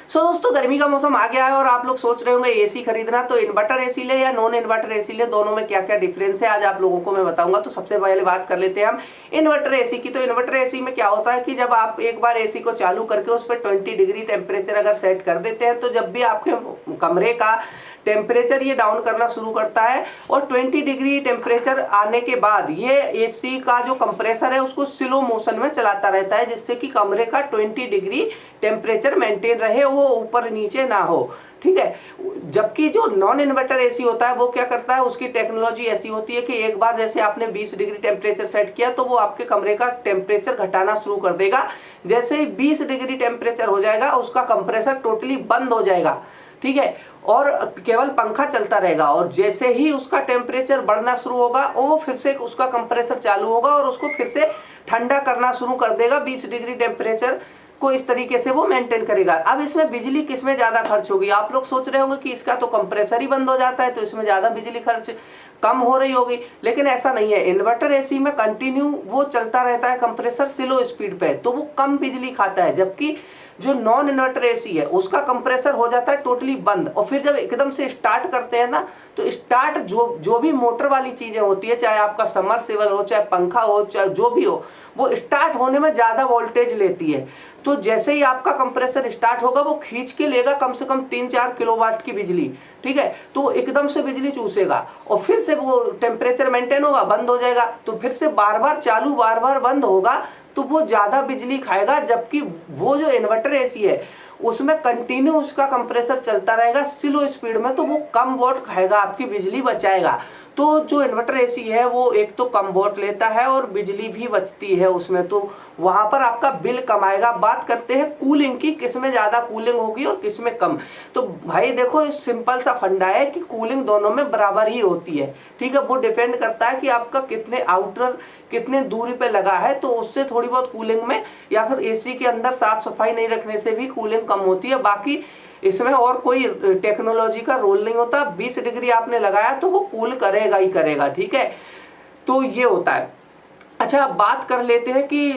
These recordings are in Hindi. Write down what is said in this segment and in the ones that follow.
सो दोस्तों गर्मी का मौसम आ गया है और आप लोग सोच रहे होंगे एसी खरीदना, तो इन्वर्टर एसी ले या नॉन इन्वर्टर एसी ले, दोनों में क्या क्या डिफरेंस है आज आप लोगों को मैं बताऊंगा। तो सबसे पहले बात कर लेते हैं हम इन्वर्टर एसी की। तो इन्वर्टर एसी में क्या होता है कि जब आप एक बार एसी को चालू करके उस पर 20 डिग्री टेम्परेचर अगर सेट कर देते हैं, तो जब भी आपके कमरे का टेम्परेचर ये डाउन करना शुरू करता है और 20 डिग्री टेम्परेचर आने के बाद ये एसी का जो कंप्रेसर है उसको स्लो मोशन में चलाता रहता है, जिससे कि कमरे का 20 डिग्री टेम्परेचर मेंटेन रहे, वो ऊपर नीचे ना हो। ठीक है। जबकि जो नॉन इन्वर्टर एसी होता है वो क्या करता है, उसकी टेक्नोलॉजी ऐसी होती है कि एक बार जैसे आपने 20 डिग्री टेम्परेचर सेट किया तो वो आपके कमरे का टेम्परेचर घटाना शुरू कर देगा। जैसे ही 20 डिग्री टेम्परेचर हो जाएगा उसका कंप्रेसर टोटली बंद हो जाएगा। ठीक है। और केवल पंखा चलता रहेगा और जैसे ही उसका टेम्परेचर बढ़ना शुरू होगा वो फिर से उसका कंप्रेसर चालू होगा और उसको फिर से ठंडा करना शुरू कर देगा। 20 डिग्री टेम्परेचर को इस तरीके से वो मेंटेन करेगा। अब इसमें बिजली किसमें ज्यादा खर्च होगी, आप लोग सोच रहे होंगे कि इसका तो कंप्रेसर ही बंद हो जाता है तो इसमें ज्यादा बिजली खर्च कम हो रही होगी, लेकिन ऐसा नहीं है। इन्वर्टर एसी में कंटिन्यू वो चलता रहता है कंप्रेसर स्लो स्पीड पे, तो वो कम बिजली खाता है। जबकि जो नॉन इन्वर्टर एसी है उसका कंप्रेसर हो जाता है टोटली बंद और फिर जब एकदम से स्टार्ट करते हैं ना, तो स्टार्ट जो भी मोटर वाली चीजें होती है, चाहे आपका समरसेबल हो, चाहे पंखा हो, चाहे जो भी हो, वो स्टार्ट होने में ज्यादा वोल्टेज लेती है। तो जैसे ही आपका कंप्रेसर स्टार्ट होगा वो खींच के लेगा कम से कम 3-4 किलोवाट की बिजली। ठीक है। तो एकदम से बिजली चूसेगा और फिर से वो टेम्परेचर मेंटेन होगा, बंद हो जाएगा, तो फिर से बार बार चालू बार बार बंद होगा, तो वो ज्यादा बिजली खाएगा। जबकि वो जो इन्वर्टर एसी है उसमें कंटिन्यू उसका कंप्रेसर चलता रहेगा स्लो स्पीड में, तो वो कम वोट खाएगा, आपकी बिजली बचाएगा। तो जो इन्वर्टर एसी है वो एक तो कम वोट लेता है और बिजली भी बचती है उसमें, तो वहां पर आपका बिल कम आएगा। बात करते हैं कूलिंग की, किसमें ज्यादा कूलिंग होगी और किसमें कम। तो भाई देखो सिंपल सा फंडा है कि कूलिंग दोनों में बराबर ही होती है। ठीक है। वो डिपेंड करता है कि आपका कितने आउटर कितने दूरी पे लगा है, तो उससे थोड़ी बहुत कूलिंग में या फिर एसी के अंदर साफ सफाई नहीं रखने से भी कूलिंग कम होती है। बाकी इसमें और कोई टेक्नोलॉजी का रोल नहीं होता। 20 डिग्री आपने लगाया तो वो कूल करेगा ही करेगा। ठीक है। तो ये होता है। अच्छा अब बात कर लेते हैं कि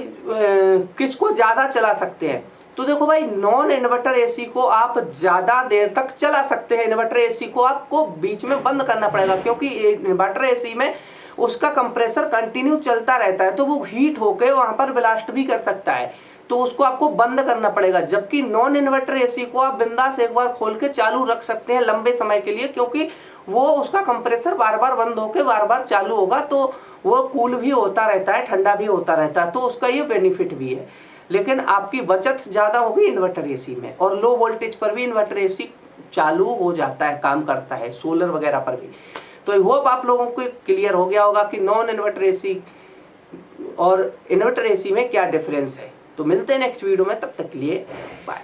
किसको ज्यादा चला सकते हैं। तो देखो भाई नॉन इन्वर्टर एसी को आप ज्यादा देर तक चला सकते हैं। इन्वर्टर एसी को आपको बीच में बंद करना पड़ेगा, क्योंकि इन्वर्टर एसी में उसका कंप्रेसर कंटिन्यू चलता रहता है, तो वो हीट होकर वहां पर ब्लास्ट भी कर सकता है, तो उसको आपको बंद करना पड़ेगा। जबकि नॉन इन्वर्टर एसी को आप बिंदास एक बार खोल के चालू रख सकते हैं लंबे समय के लिए, क्योंकि वो उसका कंप्रेसर बार बार बंद होकर बार बार चालू होगा, तो वो कूल भी होता रहता है, ठंडा भी होता रहता है, तो उसका ये बेनिफिट भी है। लेकिन आपकी बचत ज्यादा होगी इन्वर्टर एसी में, और लो वोल्टेज पर भी इन्वर्टर एसी चालू हो जाता है, काम करता है, सोलर वगैरह पर भी। तो आई होप आप लोगों को क्लियर हो गया होगा कि नॉन इन्वर्टर एसी और इन्वर्टर एसी में क्या डिफरेंस है। तो मिलते हैं नेक्स्ट वीडियो में, तब तक के लिए बाय।